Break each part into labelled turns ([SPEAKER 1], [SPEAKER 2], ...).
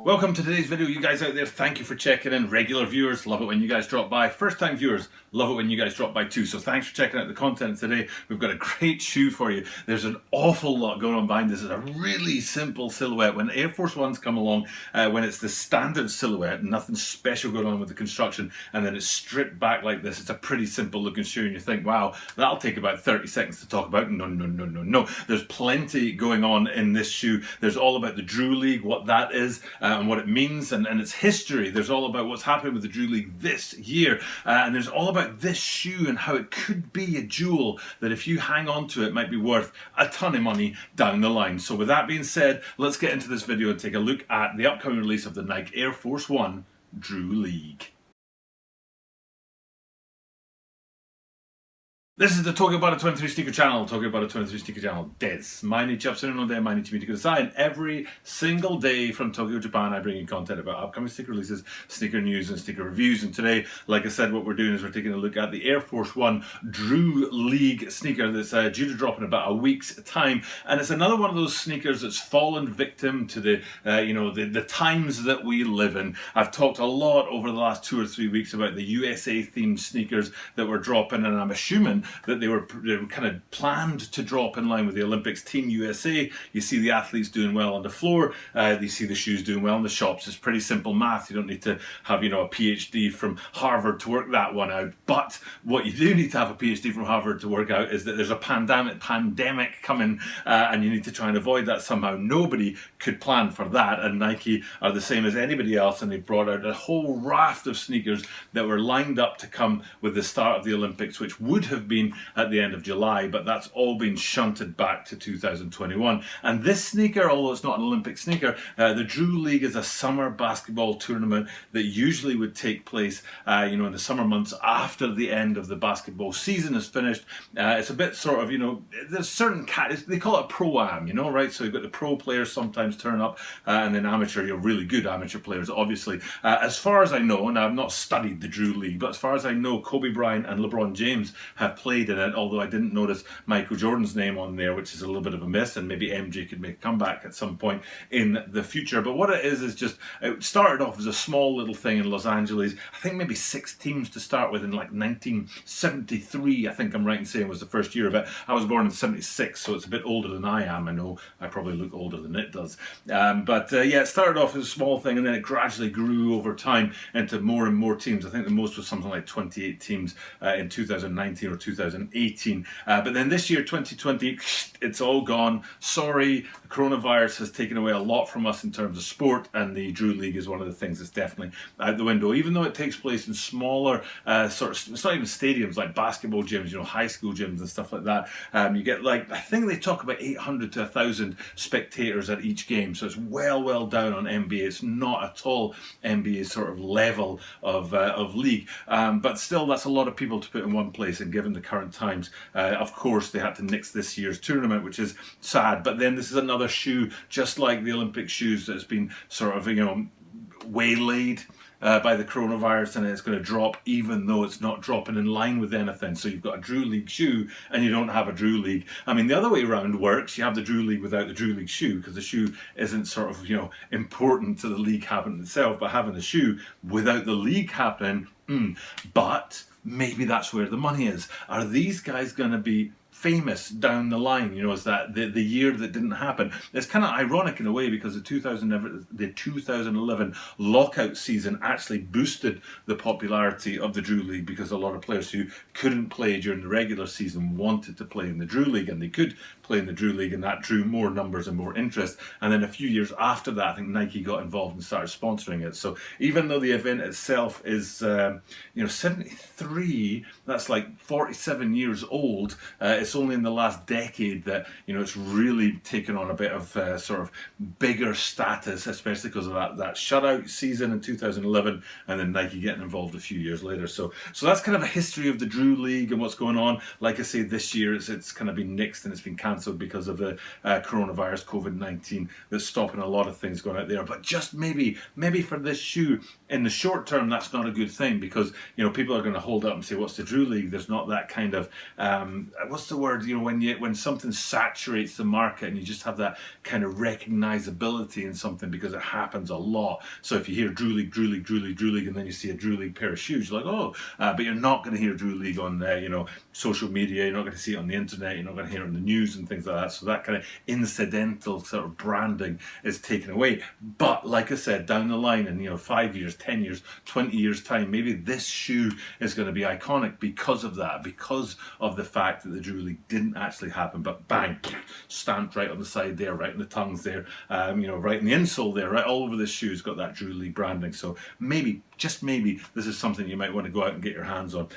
[SPEAKER 1] Welcome to today's video, you guys out there. Thank you for checking in. Regular viewers, love it when you guys drop by. First time viewers, love it when you guys drop by too. So thanks for checking out the content today. We've got a great shoe for you. There's an awful lot going on behind this. It's a really simple silhouette. When Air Force Ones come along, when it's the standard silhouette, nothing special going on with the construction, and then it's stripped back like this, it's a pretty simple looking shoe, and you think, wow, that'll take about 30 seconds to talk about. No. There's plenty going on in this shoe. There's all about the Drew League, what that is, and what it means, and its history. There's all about what's happened with the Drew League this year, and there's all about this shoe and how it could be a jewel that if you hang on to it might be worth a ton of money down the line. So with that being said, let's get into this video and take a look at the upcoming release of the Nike Air Force 1 Drew League. This is the Talking About a 23 Sneaker channel, Talking About a 23 Sneaker channelです。毎日アップするので毎日見てください. And every single day from Tokyo, Japan, I bring you content about upcoming sneaker releases, sneaker news, and sneaker reviews. And today, like I said, what we're doing is we're taking a look at the Air Force 1 Drew League sneaker that's due to drop in about a week's time. And it's another one of those sneakers that's fallen victim to the times that we live in. I've talked a lot over the last 2 or 3 weeks about the USA themed sneakers that were dropping, and I'm assuming that they were kind of planned to drop in line with the Olympics. Team USA, you see the athletes doing well on the floor, you see the shoes doing well in the shops. It's pretty simple math. You don't need to have, a PhD from Harvard to work that one out. But what you do need to have a PhD from Harvard to work out is that there's a pandemic coming, and you need to try and avoid that somehow. Nobody could plan for that, and Nike are the same as anybody else, and they brought out a whole raft of sneakers that were lined up to come with the start of the Olympics, which would have been at the end of July, but that's all been shunted back to 2021. And this sneaker, although it's not an Olympic sneaker, the Drew League is a summer basketball tournament that usually would take place in the summer months after the end of the basketball season is finished. It's a bit sort of, there's certain they call it pro-am, right? So you've got the pro players sometimes turn up, and then amateur, really good amateur players, obviously. As far as I know, and I've not studied the Drew League, but as far as I know, Kobe Bryant and LeBron James have played in it, although I didn't notice Michael Jordan's name on there, which is a little bit of a miss, and maybe MJ could make a comeback at some point in the future. But what it is just, it started off as a small little thing in Los Angeles. I think maybe 6 teams to start with in like 1973, I think I'm right in saying was the first year of it. I was born in 76, so it's a bit older than I am. I know I probably look older than it does. It started off as a small thing, and then it gradually grew over time into more and more teams. I think the most was something like 28 teams in 2019 or 2018. But then this year, 2020, it's all gone. Sorry, the coronavirus has taken away a lot from us in terms of sport, and the Drew League is one of the things that's definitely out the window. Even though it takes place in smaller it's not even stadiums like basketball gyms, high school gyms and stuff like that. You get I think they talk about 800 to 1,000 spectators at each game, so it's well down on NBA. It's not at all NBA sort of level of league, but still, that's a lot of people to put in one place, and given the current times, of course they had to nix this year's tournament, which is sad. But then this is another shoe, just like the Olympic shoes, that's been sort of waylaid by the coronavirus, and it's going to drop even though it's not dropping in line with anything. So you've got a Drew League shoe and you don't have a Drew League. I mean, the other way around works. You have the Drew League without the Drew League shoe, because the shoe isn't sort of important to the league happening itself, but having the shoe without the league happening, but maybe that's where the money is. Are these guys going to be famous down the line? Is that the year that didn't happen? It's kind of ironic in a way, because the 2011 lockout season actually boosted the popularity of the Drew League, because a lot of players who couldn't play during the regular season wanted to play in the Drew League, and they could play in the Drew League, and that drew more numbers and more interest. And then a few years after that, I think Nike got involved and started sponsoring it. So even though the event itself is 73, that's like 47 years old, it's only in the last decade that it's really taken on a bit of sort of bigger status, especially because of that shutout season in 2011, and then Nike getting involved a few years later. So that's kind of a history of the Drew League and what's going on. Like I say, this year it's kind of been nixed and it's been cancelled because of the coronavirus, COVID-19, that's stopping a lot of things going out there. But just maybe for this shoe, in the short term, that's not a good thing, because people are going to hold up and say, what's the Drew League? There's not that kind of what's the word, you know, when something saturates the market and you just have that kind of recognizability in something because it happens a lot. So if you hear Drew League, Drew League, Drew League, Drew League, and then you see a Drew League pair of shoes, you're like, oh, but you're not going to hear Drew League on you know, social media. You're not going to see it on the internet. You're not going to hear it on the news and things like that. So that kind of incidental sort of branding is taken away. But like I said, down the line in, you know, 5 years, 10 years, 20 years time, maybe this shoe is going to be iconic because of that, because of the fact that the Drew League didn't actually happen, but bang, stamped right on the side there, right in the tongues there, you know, right in the insole there, right all over this shoe's got that Drew League branding. So maybe, just maybe, this is something you might want to go out and get your hands on.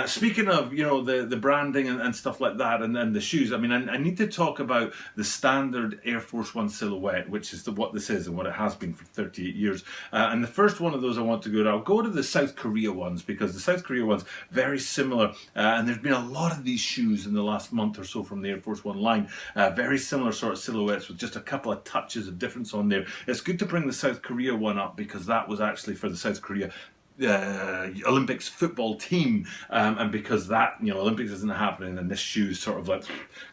[SPEAKER 1] Speaking of, you know, the branding and stuff like that, and then the shoes, I mean, I need to talk about the standard Air Force One silhouette, which is what this is and what it has been for 38 years. And the first one of those I want to go to, I'll go to the South Korea ones, because the South Korea ones, very similar, and there's been a lot of these shoes in the last month or so from the Air Force One line, very similar sort of silhouettes with just a couple of touches of difference on there. It's good to bring the South Korea one up because that was actually for the South Korea Olympics football team, and because that, you know, Olympics isn't happening, and this shoe sort of like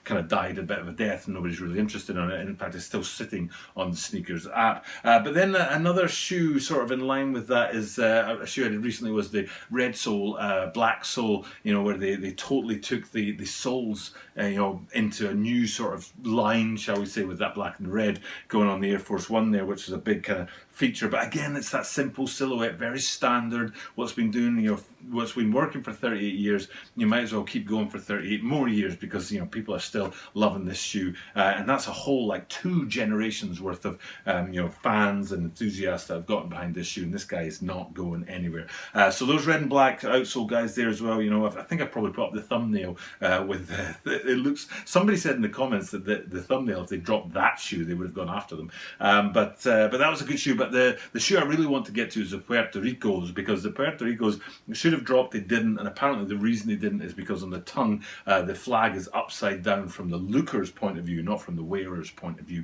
[SPEAKER 1] kind of died a bit of a death and nobody's really interested in it, and in fact it's still sitting on the sneakers app. But then another shoe sort of in line with that is a shoe I did recently, was the red sole, black sole, you know, where they totally took the soles, you know, into a new sort of line, shall we say, with that black and red going on the Air Force One there, which is a big kind of feature. But again, it's that simple silhouette, very standard. What's been doing, you know, what's been working for 38 years, you might as well keep going for 38 more years, because, you know, people are still loving this shoe, and that's a whole like 2 generations worth of you know, fans and enthusiasts that have gotten behind this shoe, and this guy is not going anywhere. So those red and black outsole guys there as well, you know, I think I probably put up the thumbnail with it looks, somebody said in the comments that the thumbnail, if they dropped that shoe, they would have gone after them, but that was a good shoe. But the shoe I really want to get to is the Puerto Ricos, because the Puerto Ricos should have dropped, they didn't, and apparently the reason they didn't is because on the tongue the flag is upside down from the looker's point of view, not from the wearer's point of view,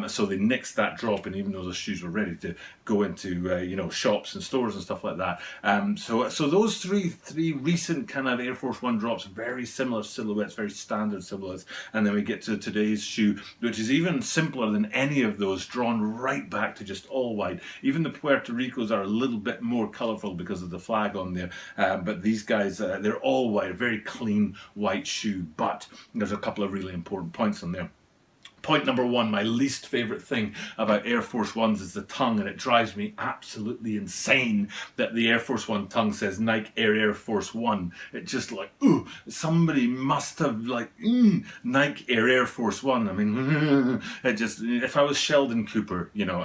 [SPEAKER 1] so they nixed that drop, and even though those shoes were ready to go into you know, shops and stores and stuff like that, so those three recent kind of Air Force One drops, very similar silhouettes, very standard silhouettes, and then we get to today's shoe, which is even simpler than any of those, drawn right back to just all white. Even the Puerto Ricos are a little bit more colourful because of the flag on there, but these guys, they're all white, a very clean white shoe. But there's a couple of really important points on there. Point number one, my least favourite thing about Air Force Ones is the tongue, and it drives me absolutely insane that the Air Force One tongue says Nike Air Force One. It just like, ooh, somebody must have like, Nike Air Force One. I mean, it just, if I was Sheldon Cooper, you know,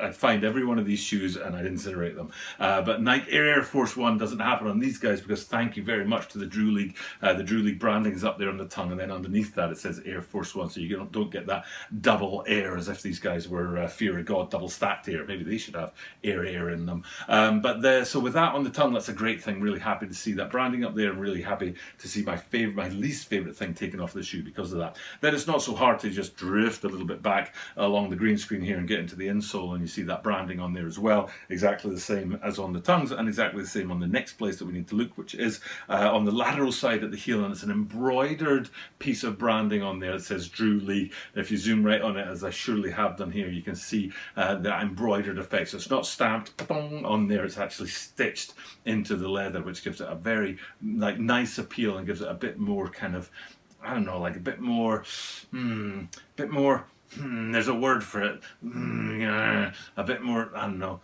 [SPEAKER 1] I'd find every one of these shoes and I'd incinerate them. But Nike Air Force One doesn't happen on these guys, because thank you very much to the Drew League. The Drew League branding is up there on the tongue, and then underneath that it says Air Force One, so you don't get that double air, as if these guys were fear of God, double stacked air. Maybe they should have air in them. So with that on the tongue, that's a great thing. Really happy to see that branding up there, and really happy to see my least favourite thing taken off the shoe because of that. Then it's not so hard to just drift a little bit back along the green screen here and get into the insole, and you see that branding on there as well, exactly the same as on the tongues, and exactly the same on the next place that we need to look, which is on the lateral side at the heel, and it's an embroidered piece of branding on there that says Drew League. If you zoom right on it, as I surely have done here, you can see that embroidered effect. So it's not stamped on there, it's actually stitched into the leather, which gives it a very like nice appeal and gives it a bit more kind of, I don't know, like a bit more there's a word for it. A bit more, I don't know.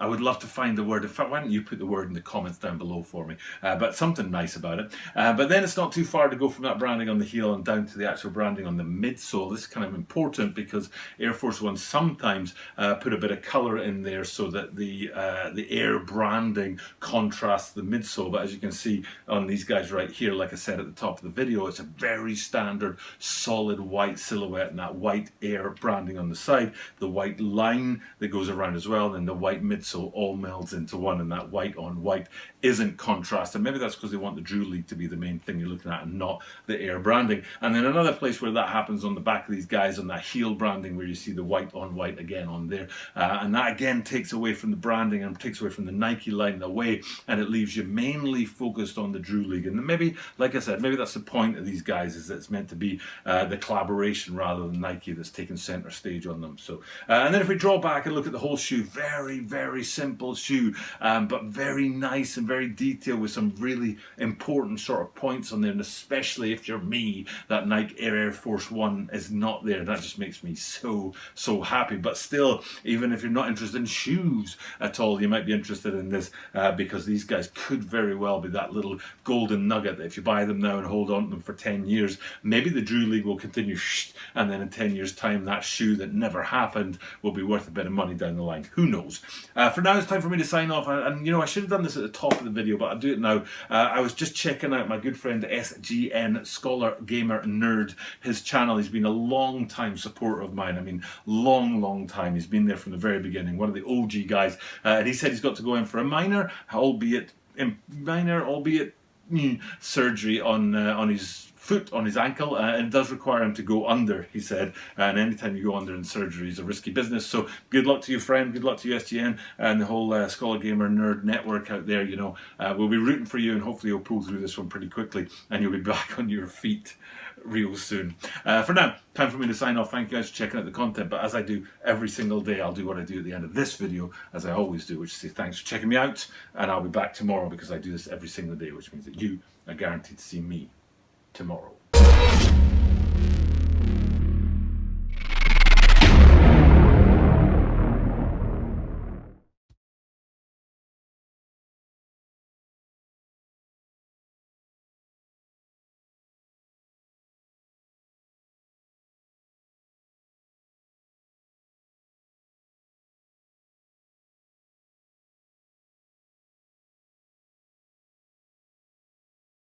[SPEAKER 1] I would love to find the word. In fact, why don't you put the word in the comments down below for me? But something nice about it. But then it's not too far to go from that branding on the heel and down to the actual branding on the midsole. This is kind of important because Air Force One sometimes put a bit of colour in there so that the Air branding contrasts the midsole. But as you can see on these guys right here, like I said at the top of the video, it's a very standard solid white silhouette, and that white Air branding on the side, the white line that goes around as well, and then the white midsole so all melds into one, and that white on white isn't contrast. And maybe that's because they want the Drew League to be the main thing you're looking at and not the Air branding. And then another place where that happens on the back of these guys on that heel branding, where you see the white on white again on there, and that again takes away from the branding and takes away from the Nike line away, and it leaves you mainly focused on the Drew League. And maybe, like I said, maybe that's the point of these guys, is that it's meant to be the collaboration rather than Nike that's taken center stage on them. So and then if we draw back and look at the whole shoe, very, very simple shoe, but very nice and very detailed with some really important sort of points on there. And especially if you're me, that Nike Air Force 1 is not there. That just makes me so happy. But still, even if you're not interested in shoes at all, you might be interested in this, because these guys could very well be that little golden nugget that if you buy them now and hold on to them for 10 years, maybe the Drew League will continue, and then in 10 years time that shoe that never happened will be worth a bit of money down the line. Who knows? For now, it's time for me to sign off. And you know, I should have done this at the top of the video, but I'll do it now. I was just checking out my good friend SGN, Scholar Gamer Nerd, his channel. He's been a long time supporter of mine. I mean, long time. He's been there from the very beginning, one of the OG guys. And he said he's got to go in for a minor, albeit surgery on his foot, on his ankle, and it does require him to go under, he said, and anytime you go under in surgery is a risky business. So good luck to you, friend, good luck to you, SGN, and the whole Scholar Gamer Nerd network out there. You know, we'll be rooting for you, and hopefully you'll pull through this one pretty quickly and you'll be back on your feet real soon. For now, time for me to sign off. Thank you guys for checking out the content, but as I do every single day, I'll do what I do at the end of this video, as I always do, which is say thanks for checking me out, and I'll be back tomorrow, because I do this every single day, which means that you are guaranteed to see me tomorrow.